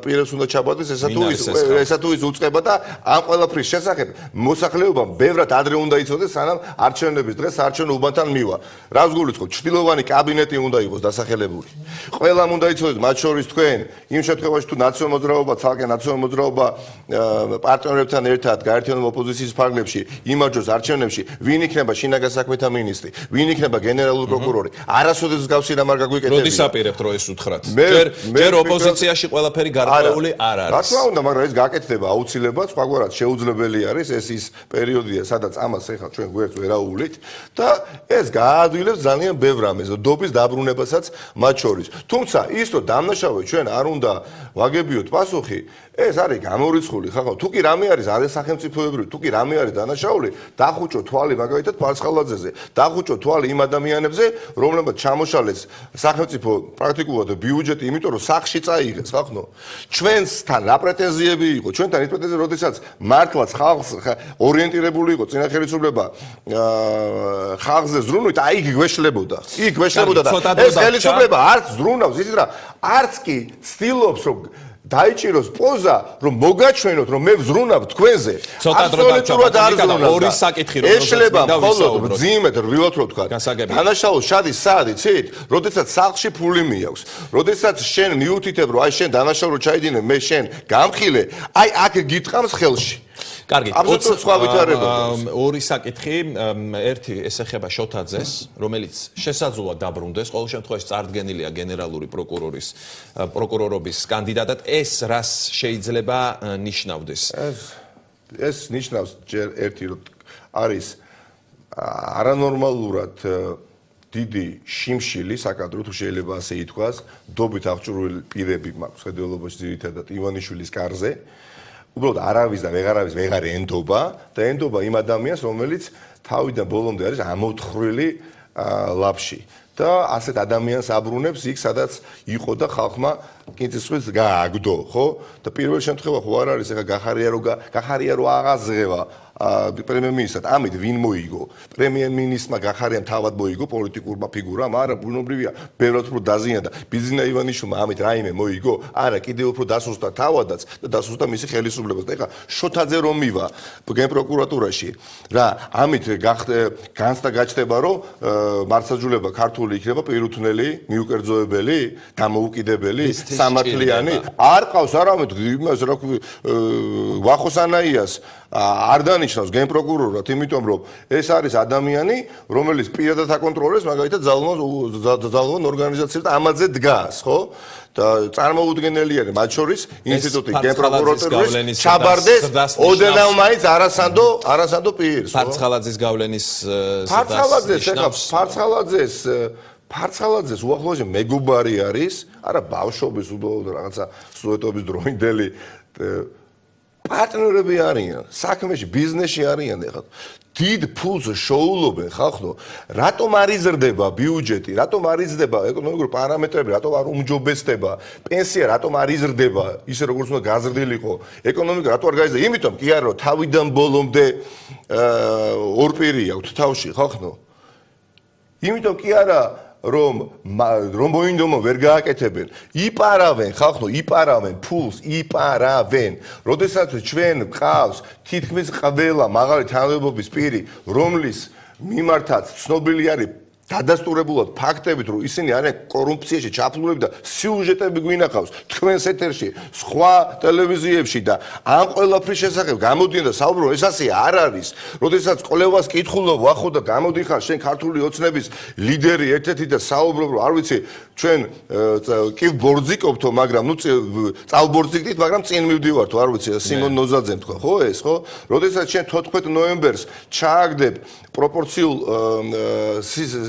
პირებს უნდა ჩაბარდეს ესა თუ ის უწყება და ამ ყველაფრის შესახებ მოსახლეობამ ბევრად ადრე უნდა იცოდეს სანამ არჩევნების დღეს საარჩევნო უბანთან მივა. რას გულისხმობ? ჩრდილოვანი კაბინეტი უნდა იყოს დასახელებული. ყველამ უნდა იცოდეს მათ შორის თქვენ იმ შემთხვევაში თუ ნაციონალურ მოძრაობა, ცალკე ნაციონალურ მოძრაობა პარტნიორებთან ერთად გაერთიანებულ ოპოზიციის ფარგლებში იმარჯვებს არჩევნებში, ვინ იქნება შინაგან საქმეთა მინისტრი, ვინ იქნება გენერალური პროკურორი. არასოდეს გავსი რამ არ გაგვიკეთებია. როდის აპირებთ რომ ეს უთხრათ? ჯერ ოპოზიციაში ყველაფერი გარკვეული არ არის. რა თქმა უნდა, მაგრამ ეს გაკეთდება აუცილებლად, სხვაგვარად შეუძლებელი არის, ეს ის პერიოდია, სადაც ამას ეხლა ჩვენ გვერდს ვერაუვლით და ეს გაადვილებს ძალიან ბევრ რამეს, დობის დაბრუნებასაც მათ შორის. თუმცა ის რომ დამნაშავე ჩვენ არ უნდა ვაგებიოთ პასუხი, ეს არის გამორიცხული ხახო. თუ კი რამე არის არასახელმწიფოებრივი, თუ კი რამე არის დანაშაული, დახუჭო თვალი მაგალითად ფარცხალაძეზე, დახუჭო თვალი იმ ადამიანებზე, რომლებმაც ჩამოშალეს სახელმწიფო პრაქტიკულად ბიუჯეტი, იმიტომ რომ სახში წაიღეს, ხახო. ჩვენთან რა პრეტენზიები იყო? ჩვენთან ის პრეტენზია, როდესაც მართლაც ხალხს ორიენტირებული იყო წინა ხელისუფლება ხალხზე ზრუნვით, აი იქ გვეშლებოდა. იქ გვეშლებოდა და ეს ხელისუფლება არც ზრუნავს, იცით რა, არც კი ცდილობს რომ დაიჭიროს პოზა რომ მოგაჩვენოთ რომ მე ვზრუნავ თქვენზე აბსოლუტურად არ ზრუნავ ორი საკითხი რომ ეშლება მხოლოდ მძიმედ რვილად რო თქვა დანაშაულს შადის საადი ცით როდესაც სახლში ფული მიაქვს როდესაც შენ მიუთითებ რომ აი შენ დანაშაულს ჩაიდინე მე შენ გამხილე აი აქ გიტყამს ხელში კარგი, სხვა ვითარება. ორი საკითხი, ერთი ეს ეხება შოთაძეს, რომელიც შესაძლოა დაბრუნდეს, ყოველ შემთხვევაში წარდგენილია გენერალური პროკურორობის კანდიდატად, ეს რას შეიძლება ნიშნავდეს? ეს ნიშნავს ჯერ ერთი რომ არის არანორმალურად დიდი შიმშილი საკადრო თუ შეიძლება ასე ითქვას, დობით აღჭურვილი პირები მაქვს ხედველობაში ძირითადად ივანიშვილის კარზე. უბრალოდ არავის და ვეღარავის ვეღარ ენდობა და ენდობა იმ ადამიანს, რომელიც თავიდან ბოლომდე არის ამოთხრილი ლაფში. და ასეთ ადამიანს აბრუნებს იქ, სადაც იყო და ხალხმა კინწისყრის გააგდო, ხო? და პირველ შემთხვევა ხო არ არის, ეხა გახარია რომ აღაზღება პრემიერ-მინისტრად, ამით ვინ მოიგო? პრემიერ-მინისტრმა გახარიამ თავად მოიგო პოლიტიკურმა ფიგურამ, არა, ბუნებრივია, ბევრად უფრო დაზიანდა. ბიძინა ივანიშვილმა ამით რაიმე მოიგო? არა, კიდევ უფრო დასუსტა თავადაც და დასუსტა მისი ხელისუფლებას. და ეხა შოთაძე რომ მივა გენპროკურატურაში, რა, ამით განცდა გაჩნდება, რომ მართლმსაჯულება ქართული იქნება პირუთვნელი, მიუკერძოებელი, დამოუკიდებელი, სამართლიანი. არ ყავს არავით იმას, რა ქვია, ვახოსანაიას არ დანიშნავს გენპროკურორად, იმიტომ რომ ეს არის ადამიანი, რომელიც პირადად აკონტროლებს მაგალითად ძალოვან ორგანიზაციებს და ამაზე დგას, ხო? და წარმოუდგენელია მათ შორის ინსტიტუტი გენპროკურატურის ჩაბარდეს ოდენავ მაინც არასანდო პირს, ხო? ფარცხალაძის გავლენის ფარცხალაძეს ფარცხალაძეს უახლოესი მეგობარი არის, არა ბავშვობის უბრალოდ რაღაცა სტუდენტობის დროინდელი პარტნიორები არიან, საქმეში, ბიზნესში არიან ეხლა. დიდ ფულს შოულობენ ხალხო, რატომ არ იზრდება ბიუჯეტი, რატომ არ იზრდება ეკონომიკური პარამეტრები, რატომ არ უმჯობესდება, პენსია რატომ არ იზრდება ისე როგორც უნდა გაზრდილიყო, ეკონომიკა რატომ არ გაიზრდება? იმიტომ კი არა, რომ თავიდან ბოლომდე ორ პირი აქვს თავში ხალხო. იმიტომ კი არა რომ მოინდომო ვერ გააკეთებენ, იპარავენ ხალხო, იპარავენ ფულს, იპარავენ. როდესაც ჩვენ გყავს თითქმის ყველა მაღალი თანამდებობის პირი, რომლის მიმართაც ცნობილი არის დადასტურებულად ფაქტებით, რომ ისინი არიან კორუფციაში ჩაფლულები და სიუჟეტები გვინახავს თქვენს ეთერში, სხვა ტელევიზიებში და ამ ყველაფრის შესახებ გამოდიან და საუბრობენ, ეს ასე არ არის. როდესაც კოლევას კითხულობ, ვახო და გამოდიხარ შენ ქართული ოცნების ლიდერი ერთ-ერთი და საუბრობ, რომ არ ვიცი, ჩვენ კი ბორძიკობთო, მაგრამ ნუ წალბორძიკდით, მაგრამ წინ მივდივართ, არ ვიცი, სიმონ ნოზაძემ თქვა, ხო ეს, ხო? როდესაც შენ 14 ნოემბერს ჩააგდებ პროპორციულ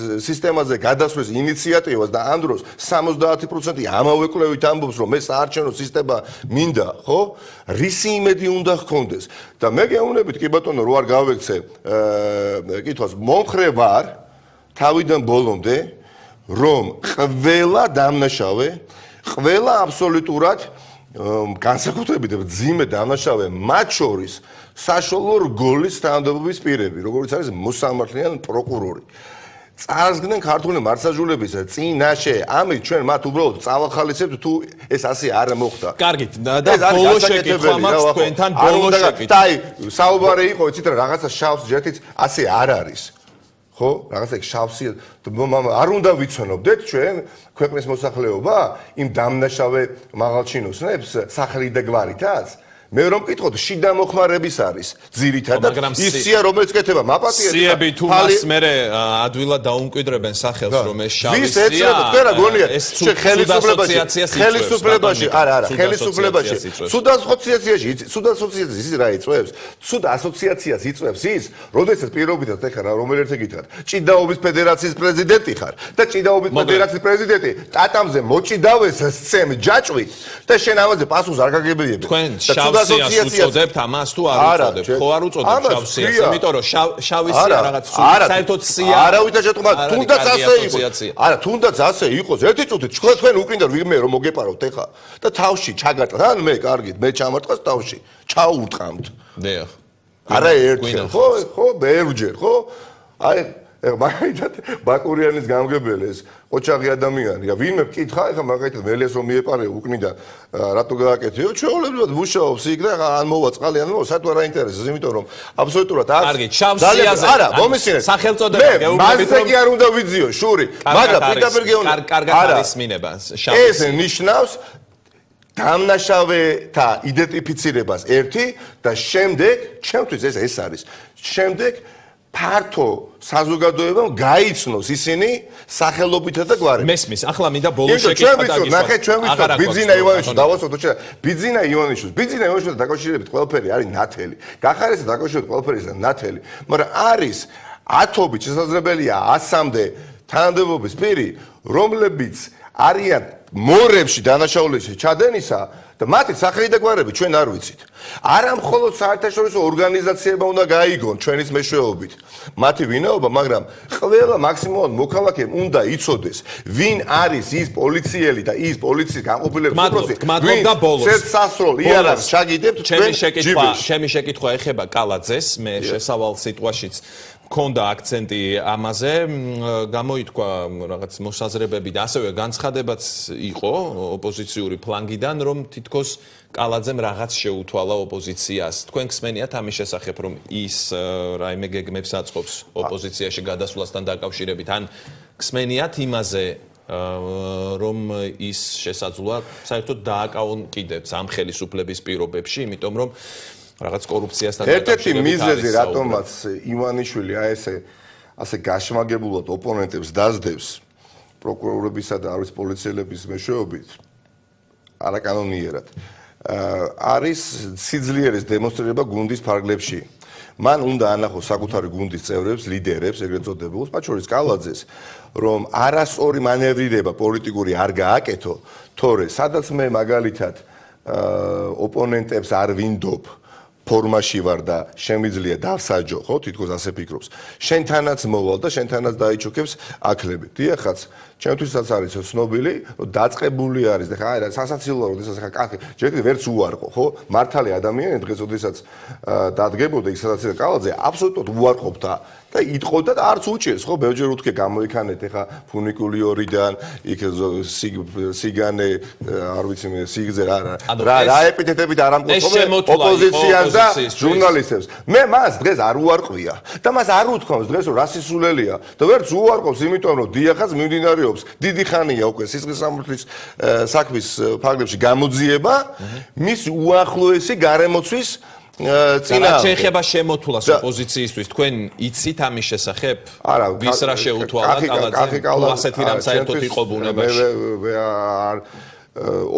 სისტემაზე გადასვლის ინიციატივას და ამ დროს 70% ამავე კვლევით ამბობს, რომ მე საარჩევნო სისტემა მინდა, ხო? რისი იმედი უნდა ჰქონდეს? და მე გეუბნებით, კი ბატონო, რო არ გავექცე კითხვას, მომხრე ვარ თავიდან ბოლომდე, რომ ყველა დამნაშავე, ყველა აბსოლუტურად განსაკუთრებით ძიმე დამნაშავე, მათ შორის საშუალო რგოლის თანამდებობის პირები, როგორც არის მოსამართლეა პროკურორი. წარსდგნენ ქართული მართლმსაჯულების წინაშე, ამით ჩვენ მათ უბრალოდ წავახალისებთ თუ ეს ასე არ მოხდა. კარგით, და ბოლო შეკითხვა მაქვს თქვენთან, ბოლო შეკითხვა. და აი, საუბარი იყო, იცით რა, რაღაცა შავს ჯერთიც ასე არ არის. ხო? რაღაცა შავსი არ უნდა ვიცნობდეთ ჩვენ ქვეყნის მოსახლეობა იმ დამნაშავე მაღალჩინოსნებს სახელი და გვარითაც? მე რომ მკითხოთ, შიდა მოხმარების არის ძირითადად ის სია, რომელიც კეთება მაპატიეთ. სიები თუ მას მერე ადვილად დაუმკვიდრებენ სახელს, რომ ეს შავი სია. ეს ხელისუფლებაში, არა, ხელისუფლებაში. ცუდ ასოციაციაში ის რა იწვევს? ცუდ ასოციაციას იწვევს ის, როდესაც პირობითად ეხლა რომელი ერთი გითხრათ, ჭიდაობის ფედერაციის პრეზიდენტი ხარ და ჭიდაობის ფედერაციის პრეზიდენტი ტატამზე მოჭიდავეს სცემ ჯაჭვით და შენ ამაზე პასუხს არ გაგებიები. თქვენ შავსიას უწოდებთ ამას თუ არ უწოდებთ? ხო არ უწოდებთ შავსიას, იმიტომ რომ შავი სია რაღაც საერთოდ სია. არავითარ შემთხვევაში, თუნდაც ასე იყოს. არა, თუნდაც ასე იყოს. ერთი წუთით თქვენ უკრინდა ვიღმე რომ მოგეპარავთ ეხა და თავში ჩაგარტყათ. ან მე კარგით, მე ჩამარტყას თავში. ჩაურტყამთ. დიახ. არა ერთხელ, ხო, ბევრჯერ, ხო? აი მაგალითად ბაკურიანის გამგებელეს ოჩაღი ადამიანია. ვინმე მკითხა, ეხლა მაგალითად მელეს რომ მიეპარეო უკნიდან, რატო გააკეთეო? ჩვეულებრივად მუშაობს იქ და ან მოვა წყალი, ან მოვა, საერთოდ არ აინტერესებს, იმიტომ რომ აბსოლუტურად აქ კარგი, შავსიაზე. არა, მომისინეთ. სახელწოდება გეუბნებით რომ კი არ უნდა ვიძიო, შური. მაგრამ პირდაპირ გეუბნებით. კარგად არის მინება. ეს ნიშნავს დამნაშავეთა იდენტიფიცირებას ერთი და შემდეგ, ჩემთვის ეს არის. შემდეგ ფართო საზოგადოებამ გაიცნოს ისინი სახელობითა და გვარებით. მესმის, ახლა მინდა ბოლო შეკითხვა დაგისვა. ნახე, ჩვენ ვიცით ბიძინა ივანიშვილი, დავასვათ უჩა. ბიძინა ივანიშვილს დაკავშირებით ყველაფერი არის ნათელი. გახარეს დაკავშირებით ყველაფერი არის ნათელი, მაგრამ არის ათობით შესაძლებელია 100-მდე თანამდებობის პირი, რომლებიც არიან მორებში დანაშაულებში ჩადენისა და მათი სახელი და გვარები ჩვენ არ ვიცით. არა მხოლოდ საერთაშორისო ორგანიზაციებმა უნდა გაიგონ ჩვენის მეშვეობით მათი ვინაობა, მაგრამ ყველა მაქსიმალურად მოქალაქემ უნდა იცოდეს, ვინ არის ის პოლიციელი და ის პოლიციის განყოფილების უფროსი, ვინ სასროლ იარაღს ჩაგიდებთ ჩვენ ჯიბეში. ჩემი შეკითხვა ეხება კალაძეს, მე შესავალ სიტუაციაშიც მქონდა აქცენტი ამაზე, გამოითქვა რაღაც მოსაზრებები და ასევე განცხადებაც იყო ოპოზიციური ფლანგიდან, რომ თითქოს კალაძემ რაღაც შეუთვალა ოპოზიციას. თქვენ გსმენიათ ამის შესახებ, რომ ის რაიმე გეგმებს აწყობს ოპოზიციაში გადასვლასთან დაკავშირებით, ან გსმენიათ იმაზე, რომ ის შესაძლოა საერთოდ დააკავონკიდებს ამ ხელისუფლების პირობებში, იმიტომ რომ რაღაც კორუფციასთან ერთ-ერთი მიზეზი, რატომაც ივანიშვილი ასე გაშმაგებულად ოპონენტებს დასდევს პროკურორებისა და არის პოლიციელების მეშვეობით არაკანონიერად. არის სიძლიერის დემონსტრირება გუნდის ფარგლებში. მან უნდა ანახოს საკუთარი გუნდის წევრებს, ლიდერებს, ეგრეთ წოდებულს, მათ შორის კალაძეს, რომ არასწორი მანევრირება პოლიტიკური არ გააკეთო, თორე სადაც მე მაგალითად ოპონენტებს არ ვინდობ, ფორმაში ვარ და შემიძლია დავსაჯო, ხო, თითქოს ასე ფიქრობს. შენთანაც მოვალ და შენთანაც დაიჩუქებს აკლები. დიახაც, ჩემთვისაც არის ცნობილი, რომ დაწყებული არის და ხა აი რა სასაცილოა, როდესაც ხა კახი, ჯერ კიდევ ვერც უარყო, ხო? მართალი ადამიანი დღეს როდესაც დადგებოდა იქ სადაც კალაძე, აბსოლუტურად უარყოფდა და იტყოდა და არც უჭირს, ხო? ბევრჯერ უთქე გამოიქანეთ ხა ფუნიკულიორიდან, იქ სიგანე, არ ვიცი მე, სიგზე რა ეპითეტებით არ ამკუთხედავენ ოპოზიციას და ჟურნალისტებს. მე მას დღეს არ უარყვია და მას არ უთქვამს დღეს რომ რასისულელია და ვერც უარყოფს, იმიტომ რომ დიახაც მიმდინარეობს დიდი ხანია უკვე სისხლისამართლის საქმის ფარგლებში გამოძიება მის უახლოესი გარემოცვის წინა შეიძლება შემოთვლას ოპოზიციისთვის თქვენ იცით ამის შესახებ ვის რა შეუთვალა კალაძე ასეთი რამ საერთოდ იყო ბუნებაში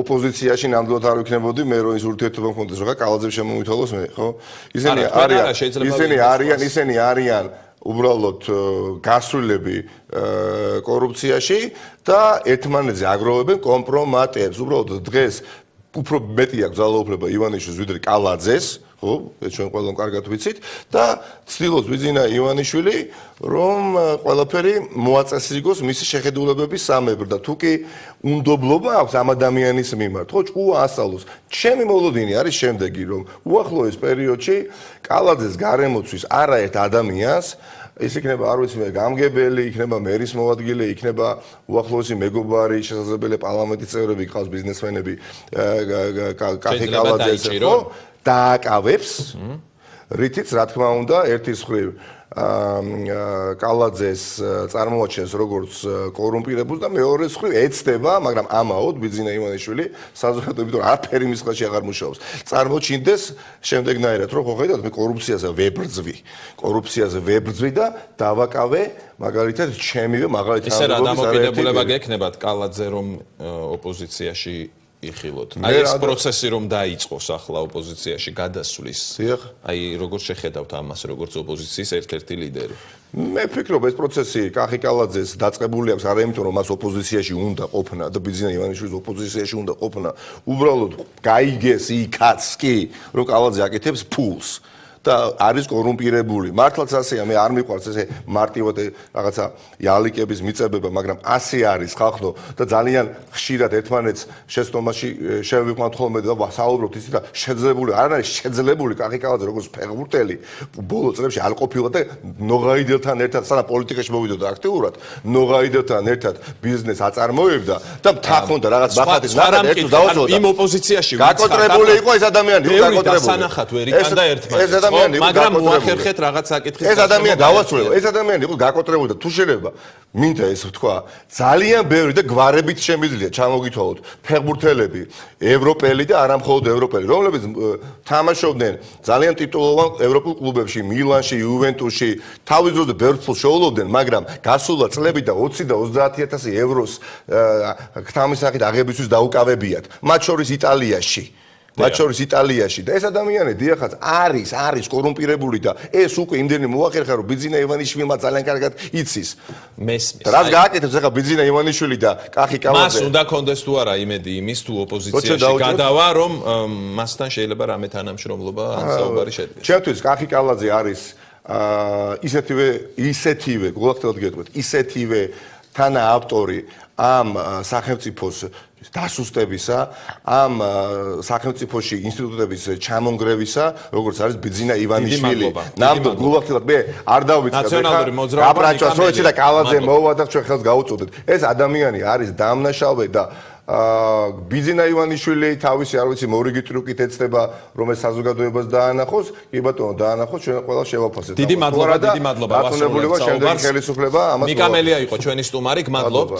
ოპოზიციაში ნამდვილად არ ვიქნებოდი მე რომ ის ურთიერთობა მქონდეს რომ კალაძე შემომითვალოს მე ხო ისინი არიან უბრალოდ გასვლილები კორუფციაში და ერთმანეთზე აგროვებენ კომპრომატებს უბრალოდ დღეს უფრო მეტი აქვს ძალაუფლება ივანიშვილის ვიდრე კალაძეს ხო ეს ჩვენ ყველამ კარგად ვიცით და ცდილობს ბიძინა ივანიშვილი რომ ყველაფერი მოაწესრიგოს მისი შეხედულებების სამებრ და თუკი უნდობლობა აქვს ამ ადამიანის მიმართ ხო ჭკუა ასწავლოს ჩემი მოლოდინი არის შემდეგი რომ უახლოეს პერიოდში კალაძეს გარემოცვის არაერთ ადამიანს ეს იქნება არ ვიცი მე გამგებელი იქნება მერის მოადგილე იქნება უახლოესი მეგობარი შესაძლებელია პარლამენტის წევრები ყავს ბიზნესმენები კახი კალაძეს ხო დააკავებს რითიც რა თქმა უნდა ერთის მხრივ კალაძეს წარმოაჩენს როგორც კორუმპირებულს და მეორეს მხრივ ეცდება მაგრამ ამაოდ ბიძინა ივანიშვილი საზოგადოებრივ იმიტომ არაფერი მის ხელში აღარ მუშაობს წარმოჩინდეს შემდეგნაირად რომ ხო ხედავთ მე კორუფციაზე ვებრძვი და დავაკავე მაგალითად ჩემივე მაგალითად ისე რა დამოკიდებულება გექნებათ კალაძე რომ ოპოზიციაში იხილოთ. აი ეს პროცესი რომ დაიწყოს ახლა ოპოზიციაში გადასვლის. აი როგორ შეხედავთ ამას როგორც ოპოზიციის ერთ-ერთი ლიდერი? მე ვფიქრობ ეს პროცესი კახი კალაძეს დაწყებული აქვს არა იმიტომ რომ მას ოპოზიციაში უნდა ყოფნა და ბიძინა ივანიშვილის ოპოზიციაში უნდა ყოფნა. უბრალოდ გაიგეს იქაც კი რომ კალაძე აკეთებს ფულს. და არის კორუმპირებული. მართლაც ასეა, მე არ მიყვარს ესე მარტივად რაღაცა იალიკების მიწებება, მაგრამ ასე არის ხალხო და ძალიან ხშირად ერთმანეთს შეცდომაში შევიყვანთ ხოლმე და საუბრობთ ისე და შეძლებული, არ არის შეძლებული კახი კალაძე როგორც ფეხბურთელი ბოლო წლებში არ ყოფილა და ნოღაიდელთან ერთად სანამ პოლიტიკაში მოვიდოდა აქტიურად, ნოღაიდელთან ერთად ბიზნეს აწარმოებდა და მთახონდა რაღაც ბახატის ნახატ ერთს დავაწყდა. იმ ოპოზიციაში გაკოტრებული იყო ეს ადამიანი, გაკოტრებული. სანახად ვერ იყანდა ერთმანეთს. მაგრამ მოახერხეთ რაღაც საკითხის ეს ადამიანი დავასრულე ეს ადამიანი იყო გაკოტრებული და თუ შეიძლება მინდა ეს ვთქვა ძალიან ბევრი და გვარებით შემიძლია ჩამოგითვალოთ ფეხბურთელები ევროპელი და არა მხოლოდ ევროპელი რომლებიც თამაშობდნენ ძალიან ტიტულოვან ევროპულ კლუბებში მილანში იუვენტუსში თავის დროზე ბევრ ფულს შეულობდნენ მაგრამ გასულა წლები და 20 და 30000 ევროს ქთამისახით აღებისთვის დაუკავებიათ მათ შორის იტალიაში მათ შორის იტალიაში და ეს ადამიანი დიახაც არის კორუმპირებული და ეს უკვე იმდენი მოახერხა რომ ბიძინა ივანიშვილმა ძალიან კარგად იცის მესმის რას გააკეთებს ახლა ბიძინა ივანიშვილი და კახი კალაძე მას უნდა კონდეს თუ არა იმედი იმის თუ ოპოზიციაში გადავა რომ მასთან შეიძლება რამე თანამშრომლობა ან საუბარი შედგეს ჩემთვის კახი კალაძე არის ისეთივე გულახდილად გეტყვით ისეთივე თანაავტორი ამ სახელმწიფოს დასუსტებისა, ამ სახელმწიფოში ინსტიტუტების ჩამონგრევისა, როგორც არის ბიძინა ივანიშვილი. ნამდვილად გულახდილად მე არ დავიწყებ ეხლა გაბრაჭვას, რომ ეცი და კალაძე მოვა და ჩვენ ხელს გაუწოდეთ. ეს ადამიანი არის დამნაშავე და ბიძინა ივანიშვილი თავისი არ ვიცი მორიგი ტრუკით ეცდება რომ ეს საზოგადოებას დაანახოს, კი ბატონო დაანახოს, ჩვენ ყველა შევაფასეთ. დიდი მადლობა, ვასრულებთ საუბარს. ხელისუფლება ამას მიკამელია იყო ჩვენი სტუმარი, გმადლობთ.